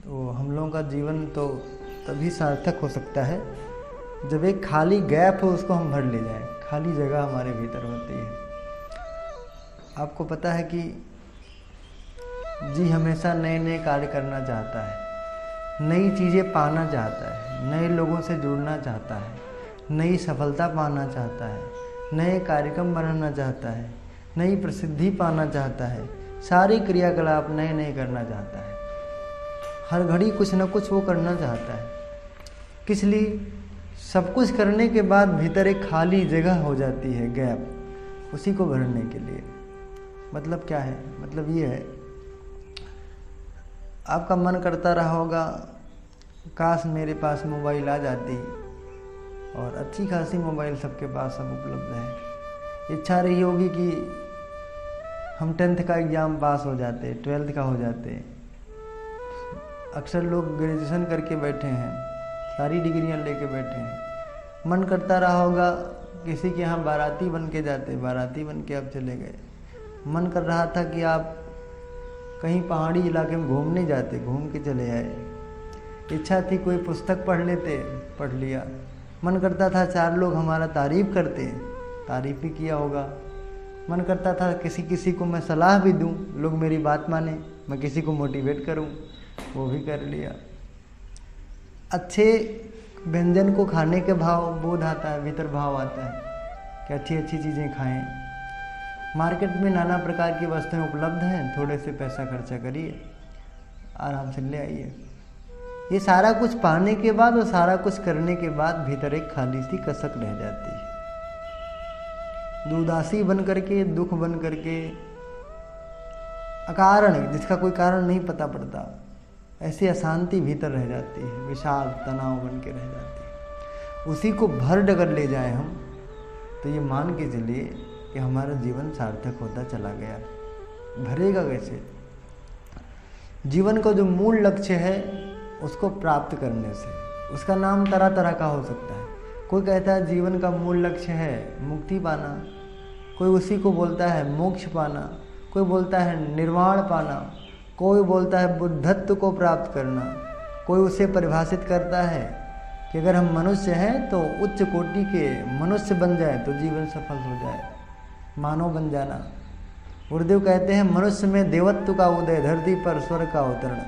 तो हम लोगों का जीवन तो तभी सार्थक हो सकता है जब एक खाली गैप हो उसको हम भर ले जाएं, खाली जगह हमारे भीतर होती है। आपको पता है कि जी हमेशा नए नए कार्य करना चाहता है, नई चीज़ें पाना चाहता है, नए लोगों से जुड़ना चाहता है, नई सफलता पाना चाहता है, नए कार्यक्रम बनाना चाहता है, नई प्रसिद्धि पाना चाहता है, सारी क्रियाकलाप नए नए करना चाहता है। हर घड़ी कुछ न कुछ वो करना चाहता है। किस लिए? सब कुछ करने के बाद भीतर एक खाली जगह हो जाती है, गैप, उसी को भरने के लिए। मतलब क्या है? मतलब ये है, आपका मन करता रहा होगा काश मेरे पास मोबाइल आ जाती, और अच्छी खासी मोबाइल सबके पास अब उपलब्ध है। इच्छा रही होगी कि हम 10th का एग्ज़ाम पास हो जाते, 12th का हो जाते। अक्सर लोग ग्रेजुएशन करके बैठे हैं, सारी डिग्रियां लेके बैठे हैं। मन करता रहा होगा किसी के यहाँ बाराती बन के जाते, बाराती बन के अब चले गए। मन कर रहा था कि आप कहीं पहाड़ी इलाके में घूमने जाते, घूम के चले आए। इच्छा थी कोई पुस्तक पढ़ लेते, पढ़ लिया। मन करता था 4 लोग हमारा तारीफ़ करते, तारीफ़ ही किया होगा। मन करता था किसी को मैं सलाह भी दूं, लोग मेरी बात माने, मैं किसी को मोटिवेट करूं, वो भी कर लिया। अच्छे व्यंजन को खाने के भाव बोध आता है, भीतर भाव आता है कि अच्छी अच्छी चीज़ें खाएं। मार्केट में नाना प्रकार की वस्तुएं उपलब्ध हैं, थोड़े से पैसा खर्चा करिए, आराम से ले आइए। ये सारा कुछ पाने के बाद और सारा कुछ करने के बाद भीतर एक खाली सी कसक रह जाती है। उदासी बन करके, दुख बन करके, अकारण, जिसका कोई कारण नहीं पता पड़ता, ऐसी अशांति भीतर रह जाती है, विशाल तनाव बन के रह जाती है। उसी को भर डगर ले जाए हम तो ये मान के चलिए कि हमारा जीवन सार्थक होता चला गया। भरेगा कैसे? जीवन का जो मूल लक्ष्य है उसको प्राप्त करने से। उसका नाम तरह तरह का हो सकता है। कोई कहता है जीवन का मूल लक्ष्य है मुक्ति पाना, कोई उसी को बोलता है मोक्ष पाना, कोई बोलता है निर्वाण पाना, कोई बोलता है बुद्धत्व को प्राप्त करना, कोई उसे परिभाषित करता है कि अगर हम मनुष्य हैं तो उच्च कोटि के मनुष्य बन जाए तो जीवन सफल हो जाए, मानव बन जाना। गुरुदेव कहते हैं मनुष्य में देवत्व का उदय, धरती पर स्वर्ग का अवतरण,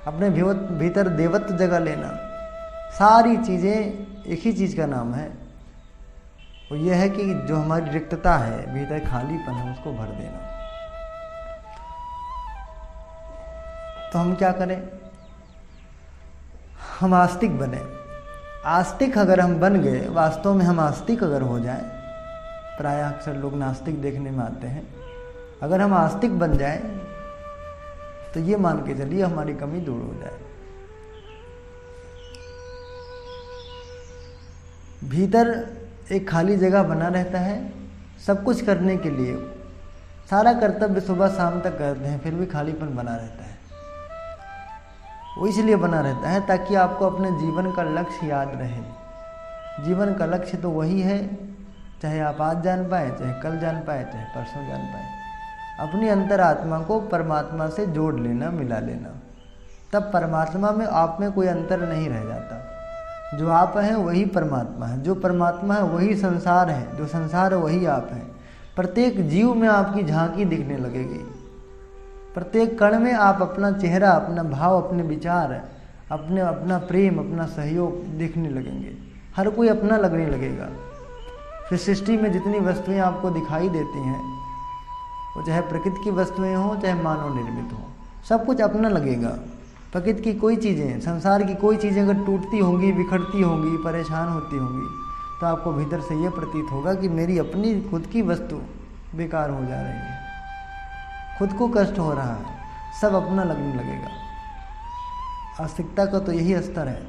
अपने भीतर देवत्व जगह लेना। सारी चीज़ें एक ही चीज़ का नाम है, वो ये है कि जो हमारी रिक्तता है, भीतर खालीपन है, उसको भर देना। तो हम क्या करें? हम आस्तिक बने। आस्तिक अगर हम बन गए, वास्तव में हम आस्तिक अगर हो जाएं, प्रायः अक्सर लोग नास्तिक देखने में आते हैं, अगर हम आस्तिक बन जाएं तो ये मान के चलिए हमारी कमी दूर हो जाए। भीतर एक खाली जगह बना रहता है, सब कुछ करने के लिए सारा कर्तव्य सुबह शाम तक करते हैं, फिर भी खालीपन बना रहता है। वो इसलिए बना रहता है ताकि आपको अपने जीवन का लक्ष्य याद रहे। जीवन का लक्ष्य तो वही है, चाहे आप आज जान पाए, चाहे कल जान पाए, चाहे परसों जान पाए। अपनी अंतरात्मा को परमात्मा से जोड़ लेना, मिला लेना, तब परमात्मा में आप में कोई अंतर नहीं रह जाता। जो आप हैं वही परमात्मा है, जो परमात्मा है वही संसार है, जो संसार है वही आप हैं। प्रत्येक जीव में आपकी झांकी दिखने लगेगी। प्रत्येक कण में आप अपना चेहरा, अपना भाव, अपने विचार, अपना प्रेम, अपना सहयोग देखने लगेंगे। हर कोई अपना लगने लगेगा। फिर सृष्टि में जितनी वस्तुएं आपको दिखाई देती हैं, वो चाहे प्रकृति की वस्तुएं हों, चाहे मानव निर्मित हों, सब कुछ अपना लगेगा। प्रकृति की कोई चीज़ें, संसार की कोई चीज़ें अगर टूटती होंगी, बिखरती होंगी, परेशान होती होंगी, तो आपको भीतर से ये प्रतीत होगा कि मेरी अपनी खुद की वस्तु बेकार हो जा रही है, खुद को कष्ट हो रहा है, सब अपना लगने लगेगा। आस्तिकता का तो यही स्तर है।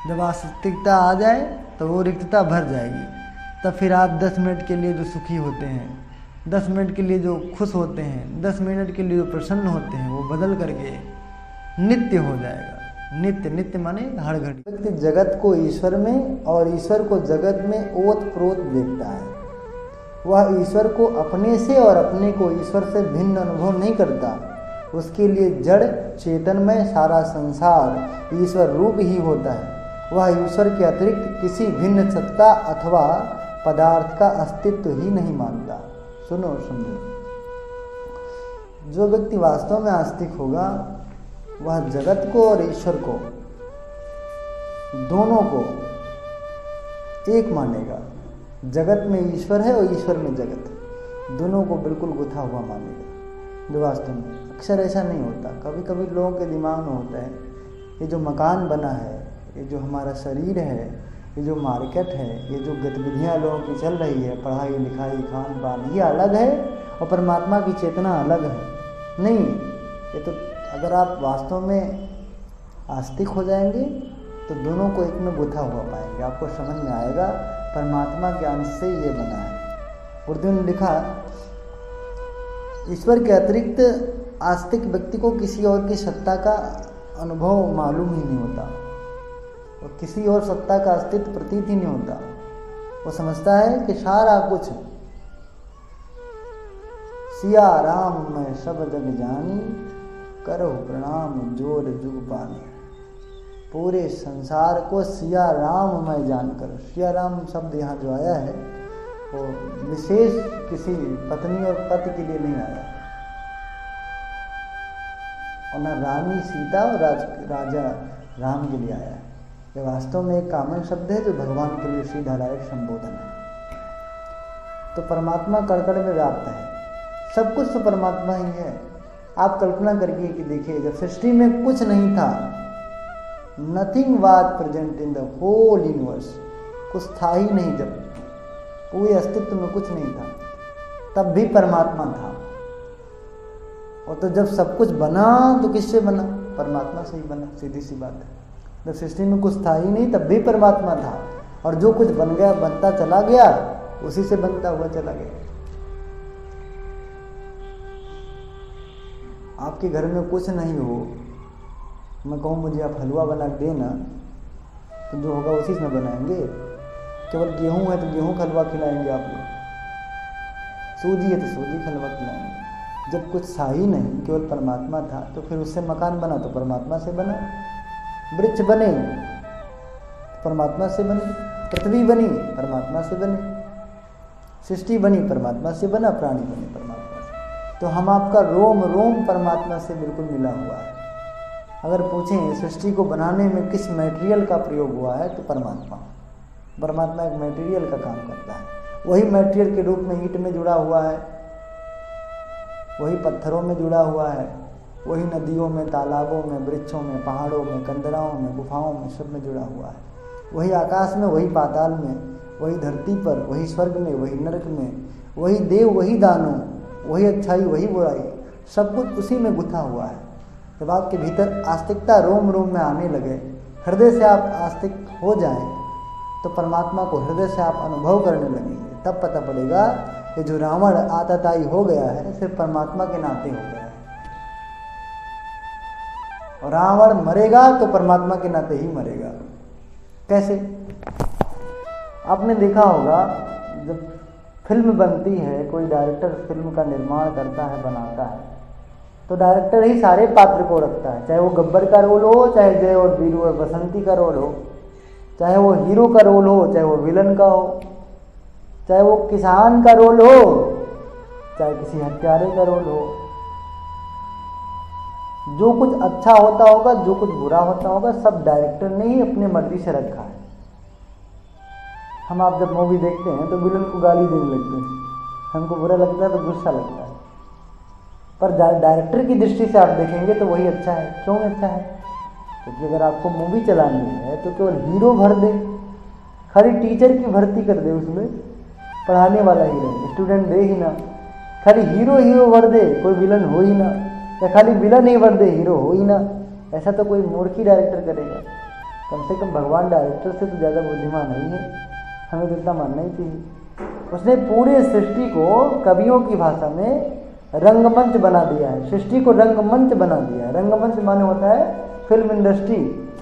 जब आस्तिकता आ जाए तो वो रिक्तता भर जाएगी। तब फिर आप 10 मिनट के लिए जो सुखी होते हैं, 10 मिनट के लिए जो खुश होते हैं, 10 मिनट के लिए जो प्रसन्न होते हैं, वो बदल करके नित्य हो जाएगा। नित्य, नित्य माने हर घड़ी। व्यक्ति जगत को ईश्वर में और ईश्वर को जगत में ओतप्रोत देखता है। वह ईश्वर को अपने से और अपने को ईश्वर से भिन्न अनुभव नहीं करता। उसके लिए जड़ चेतनमय सारा संसार ईश्वर रूप ही होता है। वह ईश्वर के अतिरिक्त किसी भिन्न सत्ता अथवा पदार्थ का अस्तित्व ही नहीं मानता। सुनो समझो, जो व्यक्ति वास्तव में आस्तिक होगा वह जगत को और ईश्वर को दोनों को एक मानेगा। जगत में ईश्वर है और ईश्वर में जगत है, दोनों को बिल्कुल गुथा हुआ मानेगा। जो वास्तव में अक्सर ऐसा नहीं होता, कभी कभी लोगों के दिमाग में होता है ये जो मकान बना है, ये जो हमारा शरीर है, ये जो मार्केट है, ये जो गतिविधियाँ लोगों की चल रही है, पढ़ाई लिखाई खान पान, ये अलग है और परमात्मा की चेतना अलग है। नहीं, ये तो अगर आप वास्तव में आस्तिक हो जाएंगे तो दोनों को एक में गुथा हुआ पाएंगे। आपको समझ में आएगा परमात्मा के अंश से ये बना है। उर्दू ने लिखा, ईश्वर के अतिरिक्त आस्तिक व्यक्ति को किसी और की सत्ता का अनुभव मालूम ही नहीं होता और किसी और सत्ता का अस्तित्व प्रतीत ही नहीं होता। वो समझता है कि सारा कुछ सिया राम मैं सब जग जानी, करो प्रणाम जोर जुग पानी। पूरे संसार को सिया राम मैं जानकर, सिया राम शब्द यहाँ जो आया है वो विशेष किसी पत्नी और पति के लिए नहीं आया, और न रानी सीता और राजा राम के लिए आया है। ये वास्तव में एक कॉमन शब्द है जो भगवान के लिए सीधा डायरेक्ट संबोधन है। तो परमात्मा कण-कण में व्याप्त है, सब कुछ तो परमात्मा ही है। आप कल्पना करिए कि देखिए, जब सृष्टि में कुछ नहीं था, nothing was present in the whole universe, कुछ था ही नहीं, जब पूरे अस्तित्व में कुछ नहीं था तब भी परमात्मा था। और तो जब सब कुछ बना तो किससे बना? परमात्मा से ही बना, सीधी सी बात है। जब सृष्टि में कुछ था ही नहीं तब भी परमात्मा था, और जो कुछ बन गया बनता चला गया उसी से बनता हुआ चला गया। आपके घर में कुछ नहीं हो, मैं कहूँ मुझे आप हलवा बना के देना, तो जो होगा उसी से बनाएंगे। केवल गेहूँ है तो गेहूँ का हलवा खिलाएंगे आप लोग, सूजी है तो सूजी का हलवा खिलाएंगे। जब कुछ था ही नहीं, केवल परमात्मा था, तो फिर उससे मकान बना तो परमात्मा से बना, वृक्ष बने परमात्मा से बने, पृथ्वी बनी परमात्मा से बनी, सृष्टि बनी परमात्मा से बना, प्राणी बने परमात्मा से। तो हम आपका रोम रोम परमात्मा से बिल्कुल मिला हुआ है। अगर पूछें सृष्टि को बनाने में किस मटेरियल का प्रयोग हुआ है तो परमात्मा एक मटेरियल का काम करता है। वही मटेरियल के रूप में ईंट में जुड़ा हुआ है, वही पत्थरों में जुड़ा हुआ है, वही नदियों में, तालाबों में, वृक्षों में, पहाड़ों में, कंदराओं में, गुफाओं में, सब में जुड़ा हुआ है। वही आकाश में, वही पाताल में, वही धरती पर, वही स्वर्ग में, वही नरक में, वही देव, वही दानव, वही अच्छाई, वही बुराई, सब कुछ उसी में गुथा हुआ है। जब आपके भीतर आस्तिकता रोम रोम में आने लगे, हृदय से आप आस्तिक हो जाएं, तो परमात्मा को हृदय से आप अनुभव करने लगेंगे। तब पता पड़ेगा कि जो रावण आतताई हो गया है सिर्फ परमात्मा के नाते हो गया है, और रावण मरेगा तो परमात्मा के नाते ही मरेगा। कैसे? आपने देखा होगा जब फिल्म बनती है, कोई डायरेक्टर फिल्म का निर्माण करता है, बनाता है, तो डायरेक्टर ही सारे पात्र को रखता है, चाहे वो गब्बर का रोल हो, चाहे जय और वीरू और बसंती का रोल हो, चाहे वो हीरो का रोल हो, चाहे वो विलन का हो, चाहे वो किसान का रोल हो, चाहे किसी हत्यारे का रोल हो। जो कुछ अच्छा होता होगा, जो कुछ बुरा होता होगा, सब डायरेक्टर ने ही अपने मर्जी से रखा है। हम आप जब मूवी देखते हैं तो विलन को गाली देने लगते हैं, हमको बुरा लगता है तो गुस्सा लगता है, पर डायरेक्टर की दृष्टि से आप देखेंगे तो वही अच्छा है। क्यों अच्छा है? क्योंकि अगर आपको मूवी चलानी है तो केवल हीरो भर दे, खाली टीचर की भर्ती कर दे, उसमें पढ़ाने वाला ही रहे, स्टूडेंट दे ही ना, खाली हीरो भर दे, कोई विलन हो ही ना, या खाली विलन ही भर दे, हीरो हो ही ना। ऐसा तो कोई मूर्खी डायरेक्टर करेगा। कम से कम भगवान डायरेक्टर से तो ज़्यादा बुद्धिमान नहीं है, हमें तो इतना मानना ही चाहिए। उसने पूरे सृष्टि को कवियों की भाषा में रंगमंच बना दिया है, सृष्टि को रंगमंच बना दिया है। रंगमंच माने होता है फिल्म इंडस्ट्री,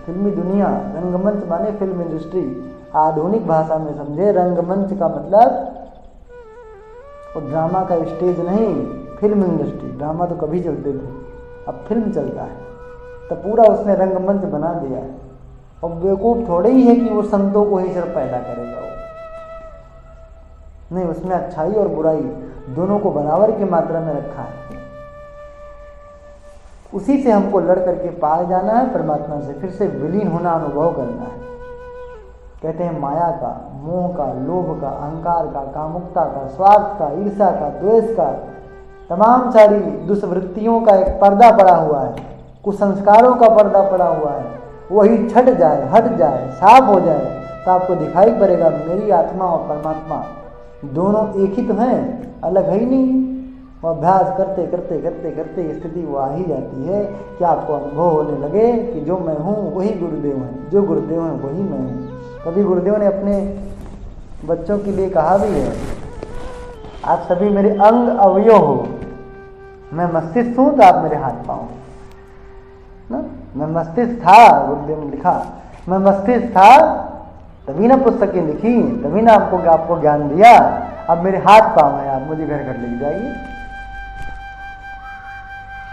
फिल्मी दुनिया। रंगमंच माने फिल्म इंडस्ट्री। आधुनिक भाषा में समझे, रंगमंच का मतलब वो ड्रामा का स्टेज नहीं, फिल्म इंडस्ट्री। ड्रामा तो कभी चलते थे, अब फिल्म चलता है, तो पूरा उसने रंगमंच बना दिया है। और बेवकूफ़ थोड़े ही है कि वो संतों को ही सिर्फ पैदा करेगा वो, नहीं, उसने अच्छाई और बुराई दोनों को बराबर की मात्रा में रखा है। उसी से हमको लड़ करके पार जाना है परमात्मा से, फिर से विलीन होना, अनुभव करना है। कहते हैं माया का, मोह का, लोभ का, अहंकार का, कामुकता का, स्वार्थ का, ईर्ष्या का, द्वेष का, तमाम सारी दुष्वृत्तियों का एक पर्दा पड़ा हुआ है, कुसंस्कारों का पर्दा पड़ा हुआ है। वही छट जाए, हट जाए, साफ हो जाए, तो आपको दिखाई पड़ेगा मेरी आत्मा और परमात्मा दोनों एक ही तो हैं, अलग है ही नहीं। वो अभ्यास करते करते करते करते स्थिति वो आ ही जाती है कि आपको अनुभव होने लगे कि जो मैं हूँ वही गुरुदेव हैं, जो गुरुदेव हैं वही मैं हूँ। कभी गुरुदेव ने अपने बच्चों के लिए कहा भी है, आप सभी मेरे अंग अवयव हो, मैं मस्तिष्क हूँ तो आप मेरे हाथ पाँव ना। मैं मस्तिष्क था, गुरुदेव ने लिखा, मैं मस्तिष्क था तभी ना पुस्तकें लिखी, तभी ना आपको ज्ञान दिया। अब मेरे हाथ पाँव हैं, आप मुझे घर घर ले जाइए।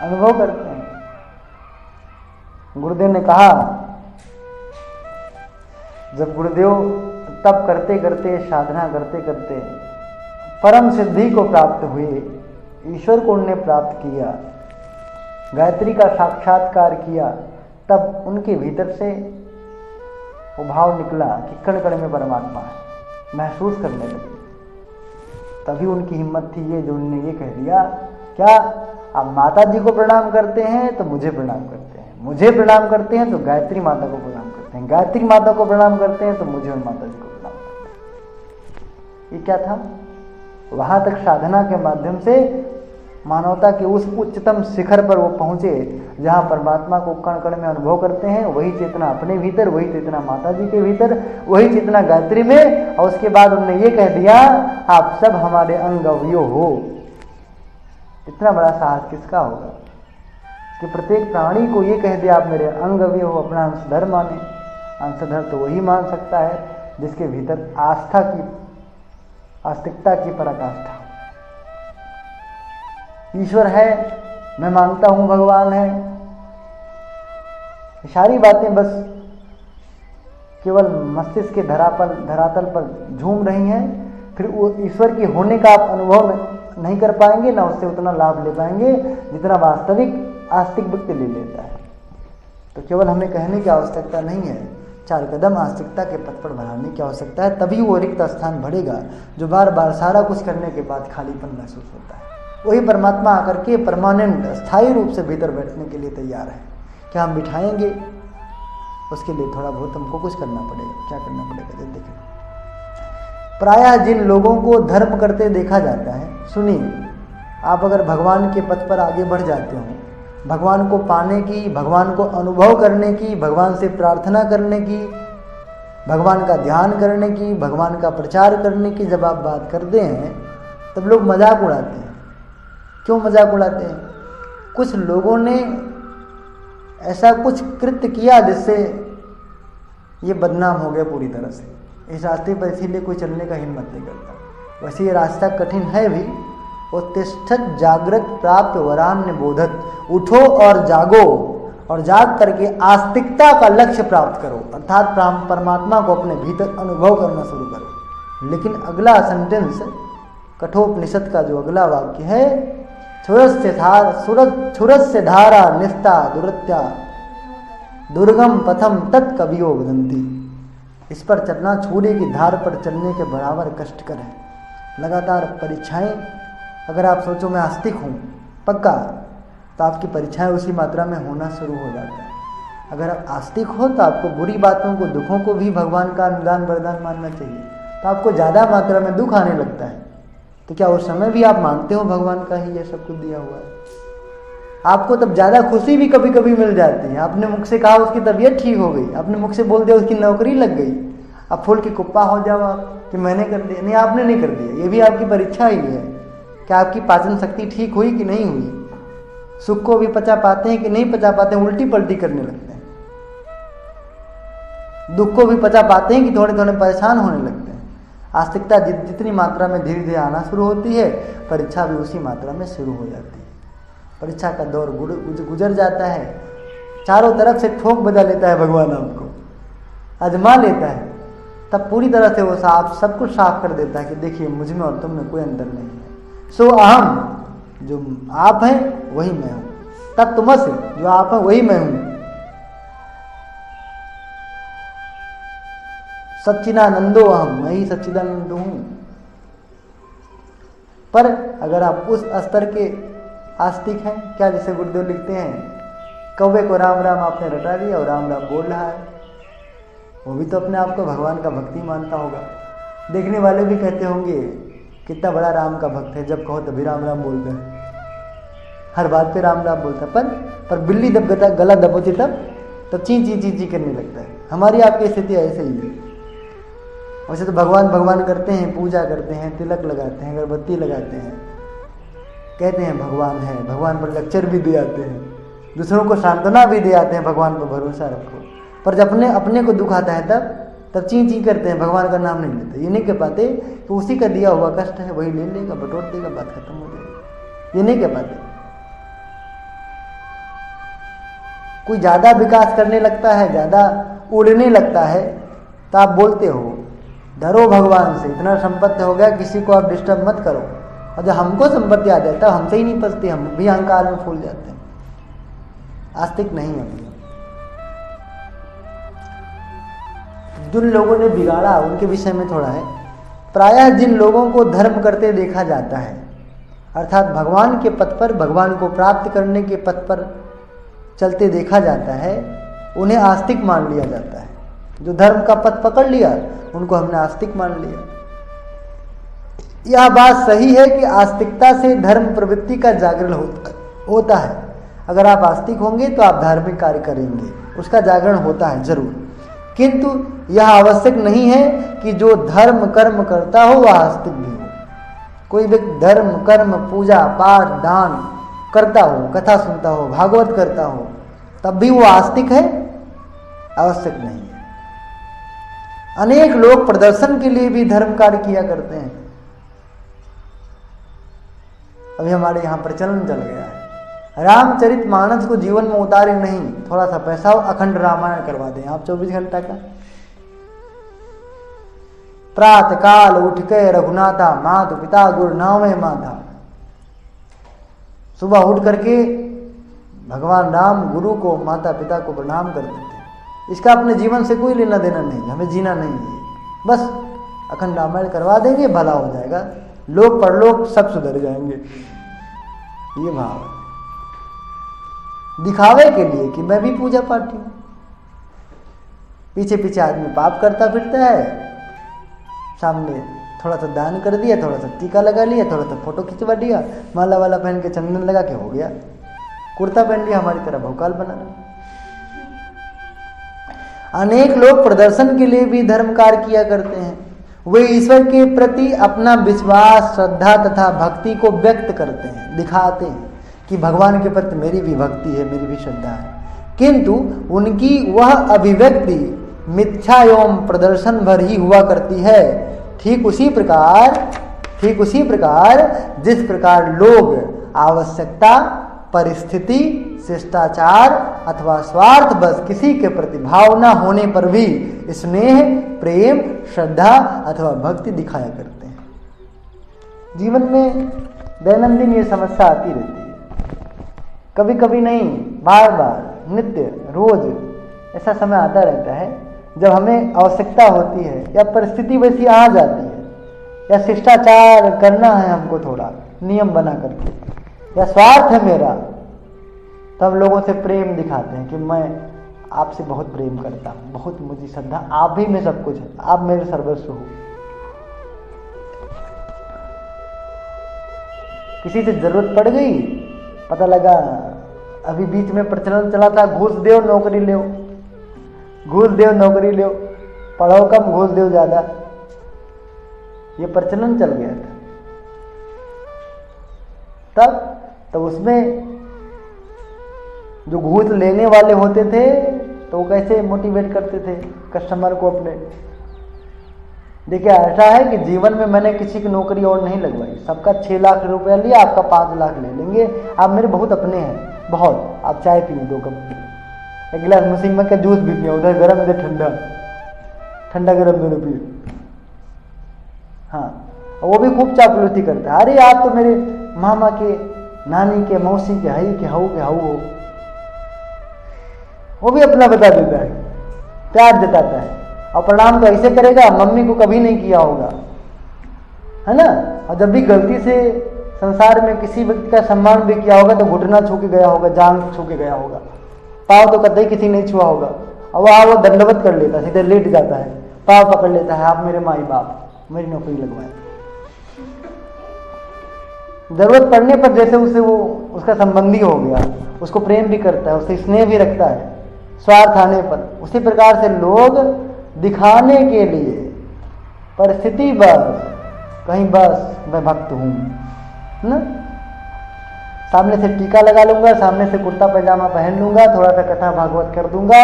अनुभव करते हैं। गुरुदेव ने कहा, जब गुरुदेव तप करते करते, साधना करते करते परम सिद्धि को प्राप्त हुए, ईश्वर को उन्होंने प्राप्त किया, गायत्री का साक्षात्कार किया, तब उनके भीतर से वो भाव निकला कि कण कण में परमात्मा है, महसूस करने लगे। तभी उनकी हिम्मत थी ये जो उन्होंने ये कह दिया, क्या आप माता जी को प्रणाम करते हैं तो मुझे प्रणाम करते हैं, मुझे प्रणाम करते हैं तो गायत्री माता को प्रणाम करते हैं, गायत्री माता को प्रणाम करते हैं तो मुझे और माता जी को प्रणाम करते हैं। ये क्या था? वहां तक साधना के माध्यम से मानवता के उस उच्चतम शिखर पर वो पहुंचे जहां परमात्मा को कण कण में अनुभव करते हैं। वही चेतना अपने भीतर, वही चेतना माता जी के भीतर, वही चेतना गायत्री में। और उसके बाद उन्होंने ये कह दिया, आप सब हमारे अंग अवयव हो। इतना बड़ा साहस किसका होगा कि प्रत्येक प्राणी को ये कह दिया, आप मेरे अंग अवयव हो, अपना अंशधर माने। अंशधर तो वही मान सकता है जिसके भीतर आस्था की, आस्तिकता की पराकाष्ठा। ईश्वर है, मैं मानता हूं भगवान है, सारी बातें बस केवल मस्तिष्क के धरातल पर झूम रही हैं। फिर वो ईश्वर के होने का आप अनुभव नहीं कर पाएंगे, ना उससे उतना लाभ ले पाएंगे जितना वास्तविक आस्तिक व्यक्ति ले लेता है। तो केवल हमें कहने की आवश्यकता नहीं है, 4 कदम आस्तिकता के पथ पर बढ़ाने की आवश्यकता है। तभी वो रिक्त स्थान बढ़ेगा जो बार बार सारा कुछ करने के बाद खालीपन महसूस होता है। वही परमात्मा आकर के परमानेंट स्थायी रूप से भीतर बैठने के लिए तैयार है। क्या हम बिठाएंगे? उसके लिए थोड़ा बहुत हमको कुछ करना पड़ेगा। क्या करना पड़ेगा? देखें, प्रायः जिन लोगों को धर्म करते देखा जाता है, सुनिए, आप अगर भगवान के पथ पर आगे बढ़ जाते हो, भगवान को पाने की, भगवान को अनुभव करने की, भगवान से प्रार्थना करने की, भगवान का ध्यान करने की, भगवान का प्रचार करने की जब आप बात करते हैं, तब लोग मजाक उड़ाते हैं। क्यों मजाक उड़ाते हैं? कुछ लोगों ने ऐसा कुछ कृत्य किया जिससे ये बदनाम हो गया पूरी तरह से। इस रास्ते पर इसीलिए कोई चलने का हिम्मत नहीं करता। वैसे ये रास्ता कठिन है भी। उत्तिष्ठत जागृत प्राप्त वरान्य बोधत, उठो और जागो, और जाग करके आस्तिकता का लक्ष्य प्राप्त करो, अर्थात परमात्मा को अपने भीतर अनुभव करना शुरू करो। लेकिन अगला सेंटेंस कठोपनिषद का जो अगला वाक्य है, छुरस्य धारा निस्ता दुरत्या दुर्गम पथम तत्कवियो वदन्ति। इस पर चलना छुरे की धार पर चलने के बराबर कष्टकर है। लगातार परीक्षाएं, अगर आप सोचो मैं आस्तिक हूँ पक्का, तो आपकी परीक्षाएं उसी मात्रा में होना शुरू हो जाता है। अगर आप आस्तिक हो तो आपको बुरी बातों को, दुखों को भी भगवान का अनुदान वरदान मानना चाहिए, तो आपको ज़्यादा मात्रा में दुख आने लगता है। तो क्या उस समय भी आप मानते हो भगवान का ही ये सब कुछ दिया हुआ है? आपको तब ज़्यादा खुशी भी कभी कभी मिल जाती है। आपने मुख से कहा उसकी तबीयत ठीक हो गई, आपने मुख से बोल दिया उसकी नौकरी लग गई, अब फूल की कुप्पा हो जाओ आप कि मैंने कर दिया। नहीं, आपने नहीं कर दिया, ये भी आपकी परीक्षा ही है। क्या आपकी पाचन शक्ति ठीक हुई कि नहीं हुई? सुख को भी पचा पाते हैं कि नहीं पचा पाते हैं? उल्टी पलटी करने लगते हैं। दुख को भी पचा पाते हैं कि थोड़े थोड़े परेशान होने लगते हैं? आस्तिकता जितनी मात्रा में धीरे धीरे आना शुरू होती है, परीक्षा भी उसी मात्रा में शुरू हो जाती है। परीक्षा का दौर गुजर जाता है, चारों तरफ से ठोक बजा लेता है भगवान आपको, आजमा लेता है, तब पूरी तरह से वो सब कुछ साफ कर देता है कि देखिए मुझ में और तुम में कोई अंतर नहीं है। सो अहम, जो आप हैं वही मैं हूँ, तत्त्वमसि, जो आप हैं वही मैं हूँ, सच्चिदानंदो अहम, मैं ही सच्चिदानंद हूँ। पर अगर आप उस स्तर के आस्तिक हैं, क्या जैसे गुरुदेव लिखते हैं, कौवे को राम राम आपने रटा दिया और राम राम बोल रहा है, वो भी तो अपने आप को भगवान का भक्ति मानता होगा। देखने वाले भी कहते होंगे कितना बड़ा राम का भक्त है, जब कहो तभी राम राम बोलते हैं, हर बात पे राम राम बोलता है। पर बिल्ली जब गला दबोची तब ची ची ची ची करने लगता है। हमारी आपकी स्थिति ऐसे ही है। वैसे तो भगवान भगवान करते हैं, पूजा करते हैं, तिलक लगाते हैं, अगरबत्ती लगाते हैं, कहते हैं भगवान है, भगवान पर लेक्चर भी दे आते हैं, दूसरों को सांत्वना भी दे आते हैं, भगवान पर भरोसा रखो। पर जब अपने को दुख आता है तब ची ची करते हैं, भगवान का नाम नहीं लेते। ये नहीं कह पाते कि उसी का दिया हुआ कष्ट है, वही ले लेगा, बटोर देगा, बात खत्म हो जाएगी। ये नहीं कह पाते। कोई ज़्यादा विकास करने लगता है, ज़्यादा उड़ने लगता है, तो आप बोलते हो डरो भगवान से, इतना संपत्ति हो गया, किसी को आप डिस्टर्ब मत करो। और जब हमको संपत्ति आ जाता है, हमसे ही नहीं पचती, हम भी अहंकार में फूल जाते हैं। आस्तिक नहीं है। जिन लोगों ने बिगाड़ा उनके विषय में थोड़ा है। प्रायः जिन लोगों को धर्म करते देखा जाता है, अर्थात भगवान के पथ पर, भगवान को प्राप्त करने के पथ पर चलते देखा जाता है, उन्हें आस्तिक मान लिया जाता है। जो धर्म का पथ पकड़ लिया उनको हमने आस्तिक मान लिया। यह बात सही है कि आस्तिकता से धर्म प्रवृत्ति का जागरण होता है। अगर आप आस्तिक होंगे तो आप धार्मिक कार्य करेंगे, उसका जागरण होता है जरूर। किंतु यह आवश्यक नहीं है कि जो धर्म कर्म करता हो वह आस्तिक भी हो। कोई व्यक्ति धर्म कर्म पूजा पाठ दान करता हो, कथा सुनता हो, भागवत करता हो, तब भी वो आस्तिक है? आवश्यक नहीं है। अनेक लोग प्रदर्शन के लिए भी धर्म कार्य किया करते हैं। अभी हमारे यहाँ प्रचलन चल गया है, रामचरितमानस को जीवन में उतारे नहीं, थोड़ा सा पैसा हो, अखंड रामायण करवा दें आप 24 घंटा का। प्रातः काल उठ के रघुनाथा मातु पिता गुरु नामे माता, सुबह उठ करके भगवान राम गुरु को माता पिता को प्रणाम करते थे। इसका अपने जीवन से कोई लेना देना नहीं, हमें जीना नहीं है, बस अखंड रामायण करवा देंगे, भला हो जाएगा, लोक परलोक सब सुधर जाएंगे। ये भाव है दिखावे के लिए कि मैं भी पूजा पाठी हूं। पीछे पीछे आदमी पाप करता फिरता है, सामने थोड़ा सा दान कर दिया, थोड़ा सा टीका लगा लिया, थोड़ा सा फोटो खिंचवा दिया, माला वाला पहन के चंदन लगा के हो गया, कुर्ता पहन लिया, हमारी तरह भोकाल बना रहा। अनेक लोग प्रदर्शन के लिए भी धर्म कार्य किया करते हैं। वे ईश्वर के प्रति अपना विश्वास श्रद्धा तथा भक्ति को व्यक्त करते हैं, दिखाते हैं कि भगवान के प्रति मेरी भी भक्ति है, मेरी भी श्रद्धा है, किंतु उनकी वह अभिव्यक्ति मिथ्या एवं प्रदर्शन भर ही हुआ करती है। ठीक उसी प्रकार जिस प्रकार लोग आवश्यकता, परिस्थिति, शिष्टाचार अथवा स्वार्थ बस किसी के प्रति भाव न होने पर भी स्नेह, प्रेम, श्रद्धा अथवा भक्ति दिखाया करते हैं। जीवन में दैनंदिन ये समस्या आती रहती है, कभी कभी नहीं, बार बार, नित्य, रोज ऐसा समय आता रहता है जब हमें आवश्यकता होती है या परिस्थिति वैसी आ जाती है या शिष्टाचार करना है हमको थोड़ा नियम बना करके, या स्वार्थ है मेरा, तब लोगों से प्रेम दिखाते हैं कि मैं आपसे बहुत प्रेम करता हूँ, बहुत मुझे श्रद्धा, आप ही में सब कुछ है, आप मेरे सर्वस्व हो। किसी से जरूरत पड़ गई, पता लगा अभी बीच में प्रचलन चला था घूस देओ नौकरी लो, घूस देओ नौकरी लो, पढ़ो कम घूस देओ ज्यादा, ये प्रचलन चल गया था। तब उसमें जो घूस लेने वाले होते थे तो वो कैसे मोटिवेट करते थे कस्टमर को अपने, देखिए ऐसा है कि जीवन में मैंने किसी की नौकरी और नहीं लगवाई, सबका 6 लाख रुपया लिया, आपका 5 लाख ले लेंगे, आप मेरे बहुत अपने हैं, बहुत। आप चाय पिए 2 कप, एक गिलास मसीमा का जूस भी पिए, उधर गर्म इधर ठंडा, ठंडा गर्म दोनों पिए। हाँ, वो भी खूब चापलूसी करता है, अरे आप तो मेरे मामा के, नानी के, मौसी के, हई के, हाउ के हाउ हो। वो भी अपना बता देता है, प्यार जताता है। और प्रणाम तो ऐसे करेगा, मम्मी को कभी नहीं किया होगा, है ना। और जब भी गलती से संसार में किसी व्यक्ति का सम्मान भी किया होगा तो घुटना छू के गया होगा, जांग छू के गया होगा, पाँव तो कतई किसी नहीं छुआ होगा। और वो दंडवत कर लेता है, सीधे लेट जाता है, पाँव पकड़ लेता है, आप मेरे माई बाप, मेरी नौकरी लगवाए। जरूरत पड़ने पर जैसे उसे वो उसका संबंधी हो गया, उसको प्रेम भी करता है, उससे स्नेह भी रखता है स्वार्थ आने पर। उसी प्रकार से लोग दिखाने के लिए, परिस्थिति बस, कहीं बस मैं भक्त हूं ना, सामने से टीका लगा लूंगा, सामने से कुर्ता पैजामा पहन लूंगा, थोड़ा सा कथा भागवत कर दूंगा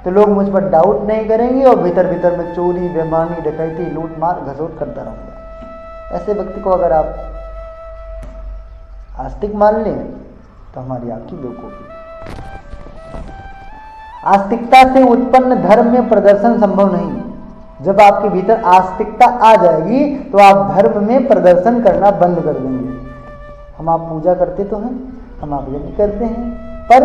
तो लोग मुझ पर डाउट नहीं करेंगे, और भीतर भीतर में चोरी, बेईमानी, डकैती, लूट मार, घसोट करता रहूंगा। ऐसे व्यक्ति को अगर आप आस्तिक मान लें तो हमारी आपकी बेवकूफी। आस्तिकता से उत्पन्न धर्म में प्रदर्शन संभव नहीं। जब आपके भीतर आस्तिकता आ जाएगी तो आप धर्म में प्रदर्शन करना बंद कर देंगे। हम आप पूजा करते तो हैं, हम आप यज्ञ करते हैं, पर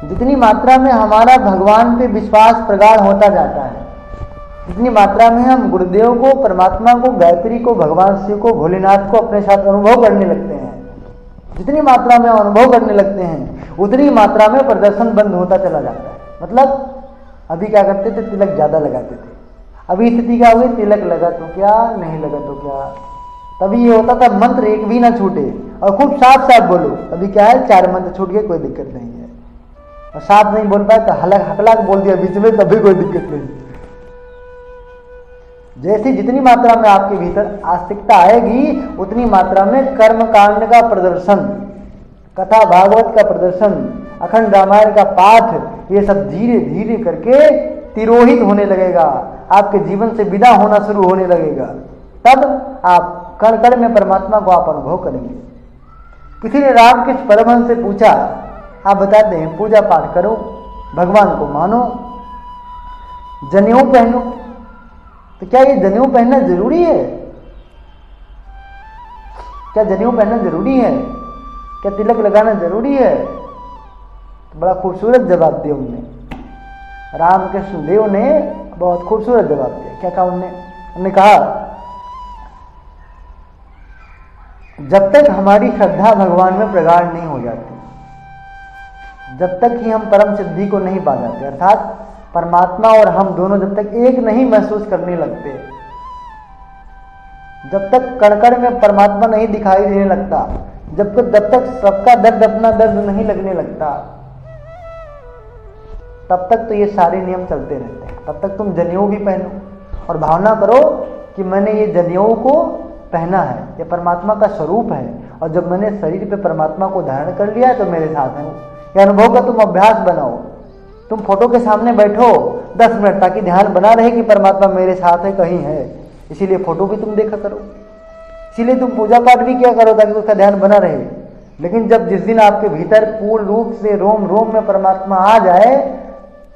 जितनी मात्रा में हमारा भगवान पे विश्वास प्रगाढ़ होता जाता है, जितनी मात्रा में हम गुरुदेव को, परमात्मा को, गायत्री को, भगवान शिव को, भोलेनाथ को अपने साथ अनुभव करने लगते हैं, जितनी मात्रा में अनुभव करने लगते हैं, उतनी मात्रा में प्रदर्शन बंद होता चला जाता है। मतलब अभी क्या करते थे, तिलक ज्यादा लगाते थे, अभी स्थिति क्या हुई, तिलक लगा तो क्या, नहीं लगा तो क्या। तभी ये होता था मंत्र एक भी ना छूटे, और खूब साफ साफ बोलो। अभी क्या है, 4 मंत्र छूट गए, कोई दिक्कत नहीं है, और साफ नहीं बोल पाए तो हकलाक बोल दिया बीच में, तभी कोई दिक्कत नहीं। जैसी जितनी मात्रा में आपके भीतर आस्तिकता आएगी, उतनी मात्रा में कर्म कांड का प्रदर्शन, कथा भागवत का प्रदर्शन, अखंड रामायण का पाठ, ये सब धीरे धीरे करके तिरोहित होने लगेगा, आपके जीवन से विदा होना शुरू होने लगेगा। तब आप कण कण में परमात्मा को आप अनुभव करेंगे। किसी ने रामकृष्ण परमहंस से पूछा, आप बताते हैं पूजा पाठ करो, भगवान को मानो, जनेऊ पहनो, तो क्या ये जनेऊ पहनना जरूरी है? क्या जनेऊ पहनना जरूरी है? क्या तिलक लगाना जरूरी है? तो बड़ा खूबसूरत जवाब दिया उनने, रामकृष्ण देव ने बहुत खूबसूरत जवाब दिया। क्या कहा उन्होंने कहा, जब तक हमारी श्रद्धा भगवान में प्रगाढ़ नहीं हो जाती, जब तक ही हम परम सिद्धि को नहीं पा जाते, अर्थात परमात्मा और हम दोनों जब तक एक नहीं महसूस करने लगते, जब तक कण-कण में परमात्मा नहीं दिखाई देने लगता, जब तक सबका दर्द अपना दर्द नहीं लगने लगता, तब तक तो ये सारे नियम चलते रहते हैं। तब तक तुम जनेऊ भी पहनो और भावना करो कि मैंने ये जनेऊ को पहना है, ये परमात्मा का स्वरूप है, और जब मैंने शरीर पे परमात्मा को धारण कर लिया है तो मेरे साथ है। ये अनुभव का तुम अभ्यास बनाओ। तुम फोटो के सामने बैठो 10 मिनट, ताकि ध्यान बना रहे कि परमात्मा मेरे साथ है, कहीं है, इसीलिए फोटो भी तुम देखा करो, इसीलिए तुम पूजा पाठ भी किया करो, ताकि उसका ध्यान बना रहे। लेकिन जब जिस दिन आपके भीतर पूर्ण रूप से रोम रोम में परमात्मा आ जाए,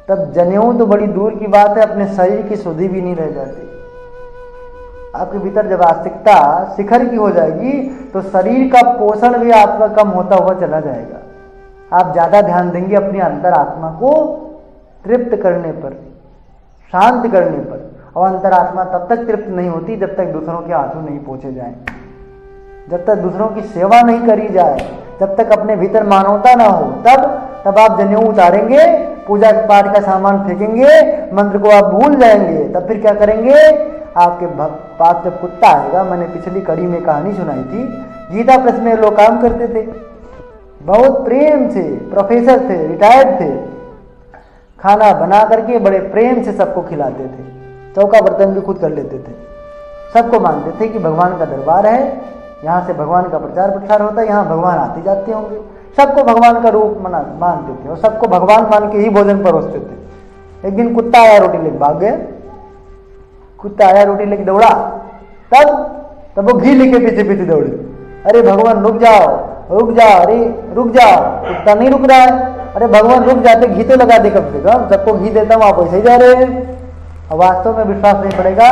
तब जनेऊ तो बड़ी दूर की बात है, अपने शरीर की सुधि भी नहीं रह जाती। आपके भीतर जब आस्तिकता शिखर की हो जाएगी तो शरीर का पोषण भी आपका कम होता हुआ चला जाएगा। आप ज्यादा ध्यान देंगे अपनी अंतर आत्मा को तृप्त करने पर, शांत करने पर, और अंतरात्मा तब तक तृप्त नहीं होती जब तक दूसरों के आंसू नहीं पहुंचे जाएं, जब तक दूसरों की सेवा नहीं करी जाए, जब तक अपने भीतर मानवता ना हो। तब आप जनेऊ उतारेंगे, पूजा पाठ का सामान फेंकेंगे, मंत्र को आप भूल जाएंगे। तब फिर क्या करेंगे, आपके पास जब कुत्ता आएगा, मैंने पिछली कड़ी में कहानी सुनाई थी, गीता प्रेस में लोग काम करते थे, बहुत प्रेम से, प्रोफेसर थे, रिटायर्ड थे, खाना बना करके बड़े प्रेम से सबको खिलाते थे, चौका बर्तन भी खुद कर लेते थे, सबको मानते थे कि भगवान का दरबार है, यहाँ से भगवान का प्रचार प्रसार होता है, यहाँ भगवान आते जाते होंगे, सबको भगवान का रूप मानते थे और सबको भगवान मान के ही भोजन परोसते थे। एक दिन कुत्ता आया, रोटी लेके भाग गया, कुत्ता आया रोटी लेके दौड़ा, तब वो घी लेके पीछे पीछे दौड़े, अरे भगवान रुक जाओ, रुक जा, अरे रुक जा, कुत्ता नहीं रुक रहा है। अरे भगवान रुक जाते, घी तो लगा दे कम से कम, सबको घी देता हूँ आप ऐसे ही जा रहे हैं। अब वास्तव में विश्वास नहीं पड़ेगा,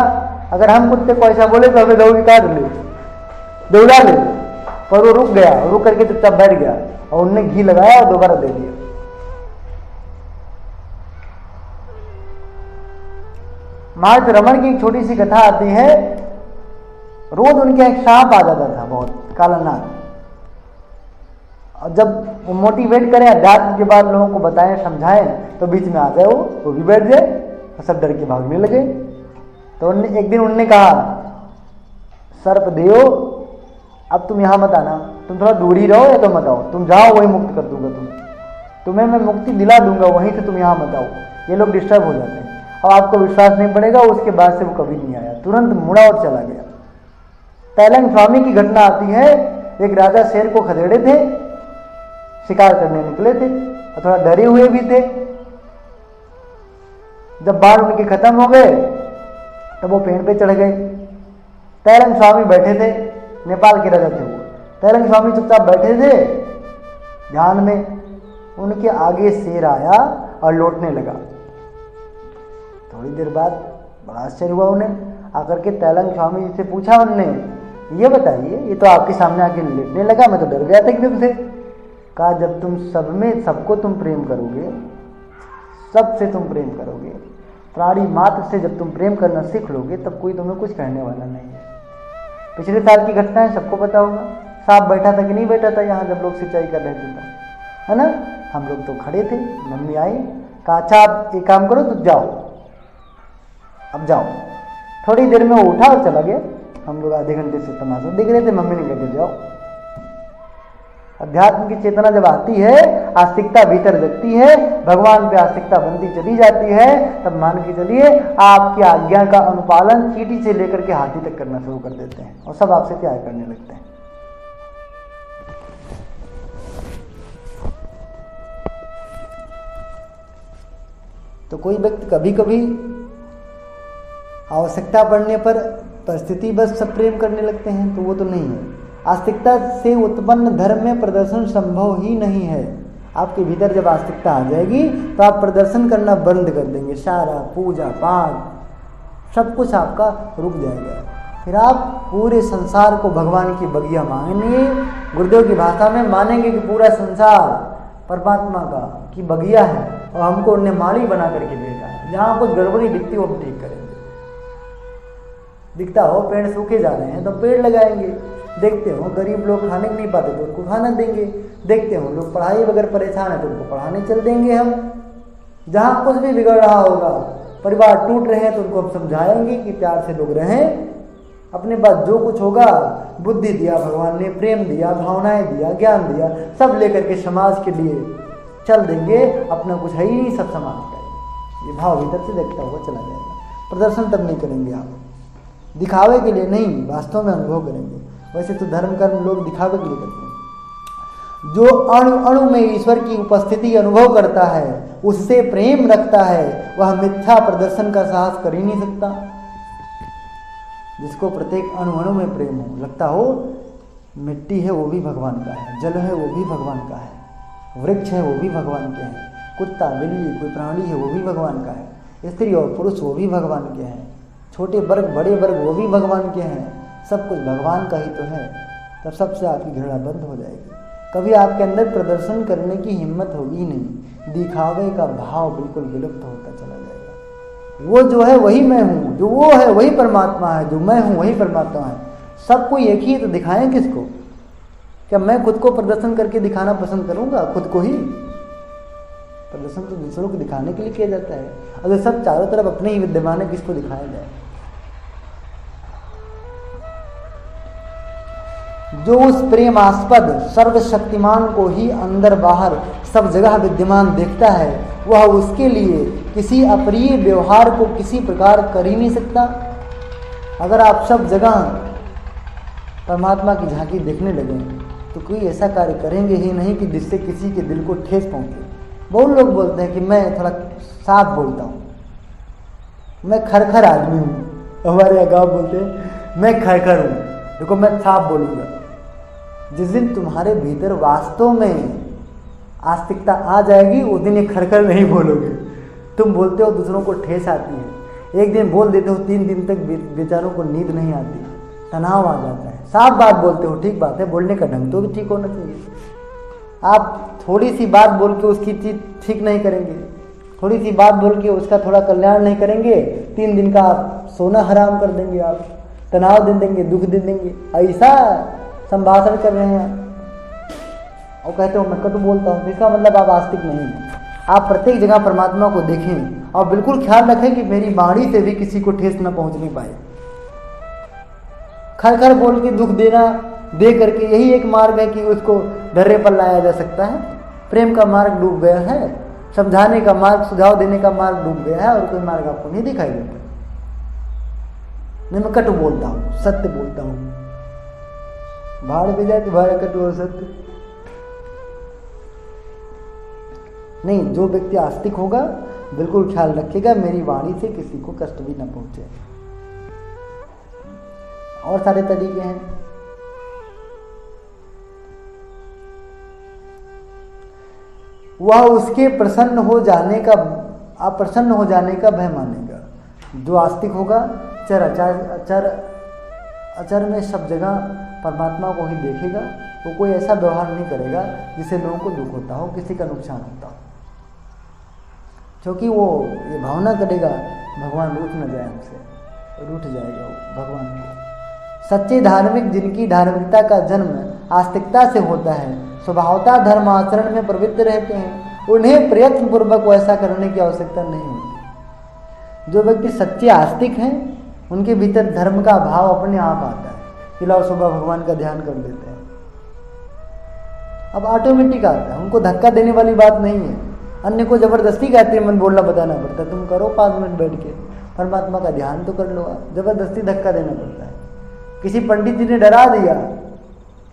अगर हम कुत्ते को ऐसा बोले तो हमें दौड़ी काट ले, दौड़ा ले, पर वो रुक गया, रुक करके चुपचाप बैठ गया और उनने घी लगाया और दोबारा दे दिया। मार्च रमन की एक छोटी सी कथा आती है। रोज उनके एक सांप आ जाता था, बहुत काला नाग, और जब वो मोटिवेट करें अध्यात्म के बाद लोगों को बताएं समझाएं तो बीच में आ जाए वो भी बैठ जाए और सब डर के भागने लगे। तो एक दिन उनने कहा, सर्प देव अब तुम यहाँ मत आना, तुम थोड़ा दूरी रहो या तो मत आओ, तुम जाओ वही मुक्त कर दूंगा, तुम्हें मैं मुक्ति दिला दूंगा, वहीं से तुम यहाँ मत आओ। ये लोग डिस्टर्ब हो जाते हैं। अब आपको विश्वास नहीं पड़ेगा, उसके बाद से वो कभी नहीं आया, तुरंत मुड़ा और चला गया। तैलंग स्वामी की घटना आती है। एक राजा शेर को खदेड़े थे, शिकार करने निकले थे और थोड़ा डरे हुए भी थे। जब बाण उनके खत्म हो गए तब वो पेड़ पे चढ़ गए। तैलंग स्वामी बैठे थे, नेपाल के राजा थे वो। तैलंग स्वामी चुपचाप बैठे थे ध्यान में। उनके आगे शेर आया और लौटने लगा। थोड़ी देर बाद बड़ा आश्चर्य हुआ उन्हें। आकर के तैलंग स्वामी जी से पूछा उनने, ये बताइए, ये तो आपके सामने आके लेटने लगा, मैं तो डर गया था एकदम से। कहा, जब तुम सब में सबको तुम प्रेम करोगे, सबसे तुम प्रेम करोगे, प्राणी मात्र से जब तुम प्रेम करना सीख लोगे, तब कोई तुम्हें कुछ कहने वाला नहीं है। पिछले साल की घटना है, सबको पता होगा। सांप बैठा था कि नहीं बैठा था यहाँ जब लोग सिंचाई कर रहे थे, है ना? हम लोग तो खड़े थे, मम्मी आई, कहा अच्छा आप एक काम करो, तो जाओ, अब जाओ। थोड़ी देर में वो उठा और चला गया। हम लोग आधे घंटे से तमाशा देख रहे थे, मम्मी ने कहा जाओ। अध्यात्म की चेतना जब आती है, आस्तिकता भीतर जगती है, भगवान पे आस्तिकता बनती चली जाती है, तब मान के चलिए आपकी आज्ञा का अनुपालन चींटी से लेकर के हाथी तक करना शुरू कर देते हैं और सब आपसे प्यार करने लगते हैं। तो कोई व्यक्ति कभी कभी आवश्यकता पड़ने पर परिस्थिति बस सब प्रेम करने लगते हैं, तो वो तो नहीं है। आस्तिकता से उत्पन्न धर्म में प्रदर्शन संभव ही नहीं है। आपके भीतर जब आस्तिकता आ जाएगी तो आप प्रदर्शन करना बंद कर देंगे। सारा पूजा पाठ सब कुछ आपका रुक जाएगा। फिर आप पूरे संसार को भगवान की बगिया मानेंगे। गुरुदेव की भाषा में मानेंगे कि पूरा संसार परमात्मा का की बगिया है और हमको उन्हें माली बना करके भेजा है। जहाँ कुछ गड़बड़ी दिखती हो हम ठीक करेंगे। दिखता हो पेड़ सूखे जा रहे हैं तो पेड़ लगाएंगे। देखते हो गरीब लोग खाने को नहीं पाते तो उनको खाना देंगे। देखते हो लोग पढ़ाई वगैरह परेशान है तो उनको पढ़ाने चल देंगे हम। जहाँ कुछ भी बिगड़ रहा होगा, परिवार टूट रहे हैं तो उनको हम समझाएंगे कि प्यार से लोग रहें। अपने पास जो कुछ होगा, बुद्धि दिया भगवान ने, प्रेम दिया, भावनाएं दिया, ज्ञान दिया, सब लेकर के समाज के लिए चल देंगे। अपना कुछ है ही नहीं, सब समाज का है। ये भाव भीतर से देखता हुआ चला जाएगा। प्रदर्शन तब नहीं करेंगे आप, दिखावे के लिए नहीं, वास्तव में अनुभव करेंगे। वैसे तो धर्म कर्म लोग दिखावे के लिए करते हैं। जो अणु अणु में ईश्वर की उपस्थिति अनुभव करता है, उससे प्रेम रखता है, वह मिथ्या प्रदर्शन का साहस कर ही नहीं सकता। जिसको प्रत्येक अणु अणु में प्रेम हो, लगता हो मिट्टी है वो भी भगवान का है, जल है वो भी भगवान का है, वृक्ष है वो भी भगवान के हैं, कुत्ता बिल्ली कोई प्राणी है वो भी भगवान का है, स्त्री और पुरुष वो भी भगवान के हैं, छोटे वर्ग बड़े वर्ग वो भी भगवान के हैं, सब कुछ भगवान का ही तो है। तब सबसे आपकी घृणा बंद हो जाएगी। कभी आपके अंदर प्रदर्शन करने की हिम्मत होगी ही नहीं। दिखावे का भाव बिल्कुल विलुप्त होता चला जाएगा। वो जो है वही मैं हूँ, जो वो है वही परमात्मा है, जो मैं हूँ वही परमात्मा है। सब कोई एक ही है तो दिखाएं किसको? क्या मैं खुद को प्रदर्शन करके दिखाना पसंद करूँगा? खुद को ही। प्रदर्शन तो दूसरों को दिखाने के लिए किया जाता है। अगर सब चारों तरफ अपने ही विद्यमान है, किसको दिखाया जाए? जो उस प्रेमास्पद सर्वशक्तिमान को ही अंदर बाहर सब जगह विद्यमान देखता है, वह उसके लिए किसी अप्रिय व्यवहार को किसी प्रकार कर ही नहीं सकता। अगर आप सब जगह परमात्मा की झांकी देखने लगे तो कोई ऐसा कार्य करेंगे ही नहीं कि जिससे किसी के दिल को ठेस पहुंचे। बहुत लोग बोलते हैं कि मैं थोड़ा साफ बोलता हूँ, मैं खरखर आदमी हूँ। हमारे यहाँ गाँव बोलते हैं मैं खरखर हूँ, देखो मैं साफ बोलूँगा। जिस दिन तुम्हारे भीतर वास्तव में आस्तिकता आ जाएगी उस दिन ये खरखर नहीं बोलोगे। तुम बोलते हो दूसरों को ठेस आती है, एक दिन बोल देते हो 3 दिन तक बेचारों को नींद नहीं आती, तनाव आ जाता है। साफ बात बोलते हो, ठीक बात है, बोलने का ढंग तो भी ठीक होना चाहिए। आप थोड़ी सी बात बोल के उसकी चीज़ ठीक नहीं करेंगे, थोड़ी सी बात बोल के उसका थोड़ा कल्याण नहीं करेंगे, 3 दिन का आप सोना हराम कर देंगे, आप तनाव दे देंगे, दुख दे देंगे। ऐसा संभाषण कर रहे हैं और कहते हो मैं कटु बोलता हूँ, इसका मतलब आप आस्तिक नहीं हैं। आप प्रत्येक जगह परमात्मा को देखें और बिल्कुल ख्याल रखें कि मेरी वाणी से भी किसी को ठेस न पहुँचनी पाए। खर खर बोल के दुख देना दे करके यही एक मार्ग है कि उसको धर्रे पर लाया जा सकता है। प्रेम का मार्ग डूब गया है, समझाने का मार्ग, सुझाव देने का मार्ग डूब गया है और कोई मार्ग आपको नहीं दिखाई देता। नहीं, मैं कटु बोलता हूँ, सत्य बोलता हूँ। भाड़ पे जाए तुम्हारा कटु और सत्य नहीं। जो व्यक्ति आस्तिक होगा बिल्कुल ख्याल रखेगा मेरी वाणी से किसी को कष्ट भी न पहुंचे। और सारे तरीके हैं। वह उसके प्रसन्न हो जाने का, अप्रसन्न हो जाने का भय मानेगा। जो आस्तिक होगा अचर में सब जगह परमात्मा को ही देखेगा। वो कोई ऐसा व्यवहार नहीं करेगा जिससे लोगों को दुख होता हो, किसी का नुकसान होता हो, क्योंकि वो ये भावना करेगा भगवान रूठ न जाए हमसे, रूठ जाएगा वो भगवान को। सच्चे धार्मिक जिनकी धार्मिकता का जन्म आस्तिकता से होता है, स्वभावतः धर्म आचरण में प्रवृत्त रहते हैं, उन्हें प्रयत्न पूर्वक वैसा करने की आवश्यकता नहीं होती। जो व्यक्ति सच्चे आस्तिक हैं उनके भीतर धर्म का भाव अपने आप आता है कि लो सुबह भगवान का ध्यान कर लेते हैं, अब ऑटोमेटिक आता है। उनको धक्का देने वाली बात नहीं है। अन्य को जबरदस्ती कहते हैं मन बोलना बताना पड़ता है, तुम करो 5 मिनट बैठ के परमात्मा का ध्यान तो कर लो, जबरदस्ती धक्का देना पड़ता है। किसी पंडित जी ने डरा दिया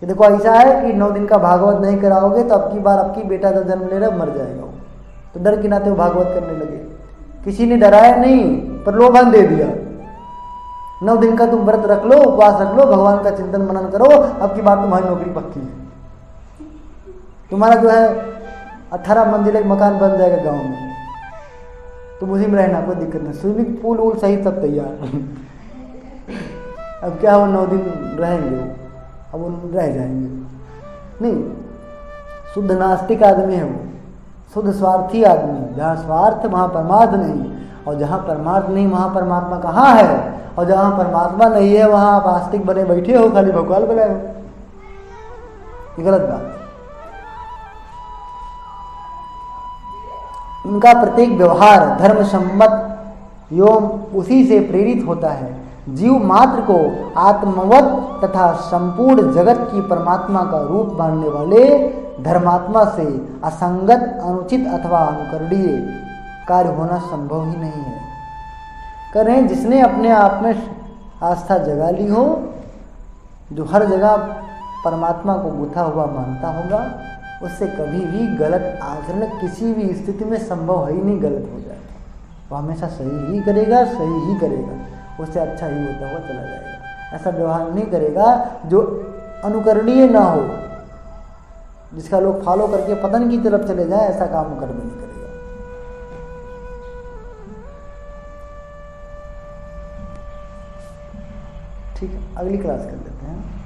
कि देखो ऐसा है कि 9 दिन का भागवत नहीं कराओगे तो अब की बार आपकी बेटा जो जन्म ले रहा मर जाएगा वो, तो डर के नाते वो भागवत करने लगे। किसी ने डराया नहीं, प्रलोभन दे दिया, 9 दिन का तुम व्रत रख लो, उपवास रख लो, भगवान का चिंतन मनन करो, अब की बार तुम्हारी नौकरी पक्की है, तुम्हारा जो है 18 मंजिल एक मकान बन जाएगा गांव में, तुम उसी में रहना, कोई दिक्कत नहीं, स्विमिंग पूल वूल सही सब तैयार। अब क्या वो 9 दिन रहेंगे वो, अब वो रह जाएंगे नहीं। शुद्ध नास्तिक आदमी है वो, शुद्ध स्वार्थी आदमी है। जहाँ स्वार्थ वहाँ परमार्थ नहीं, और जहाँ परमार्थ नहीं वहाँ परमात्मा कहाँ है, और जहाँ परमात्मा नहीं है वहाँ आप आस्तिक बने बैठे हो, खाली भगवान बनाए हो, ये गलत बात है। उनका प्रत्येक व्यवहार धर्म सम्मत एवं उसी से प्रेरित होता है। जीव मात्र को आत्मवत तथा संपूर्ण जगत की परमात्मा का रूप मानने वाले धर्मात्मा से असंगत, अनुचित अथवा अनुकरणीय कार्य होना संभव ही नहीं है। करें जिसने अपने आप में आस्था जगा ली हो, जो हर जगह परमात्मा को गुथा हुआ मानता होगा, उससे कभी भी गलत आचरण किसी भी स्थिति में संभव है ही नहीं, गलत हो जाएगा। वो हमेशा सही ही करेगा, सही ही करेगा, उससे अच्छा ही होता हुआ चला जाएगा। ऐसा व्यवहार नहीं करेगा जो अनुकरणीय ना हो, जिसका लोग फॉलो करके पतन की तरफ चले जाए, ऐसा काम कभी नहीं करेगा। ठीक है, अगली क्लास कर लेते हैं।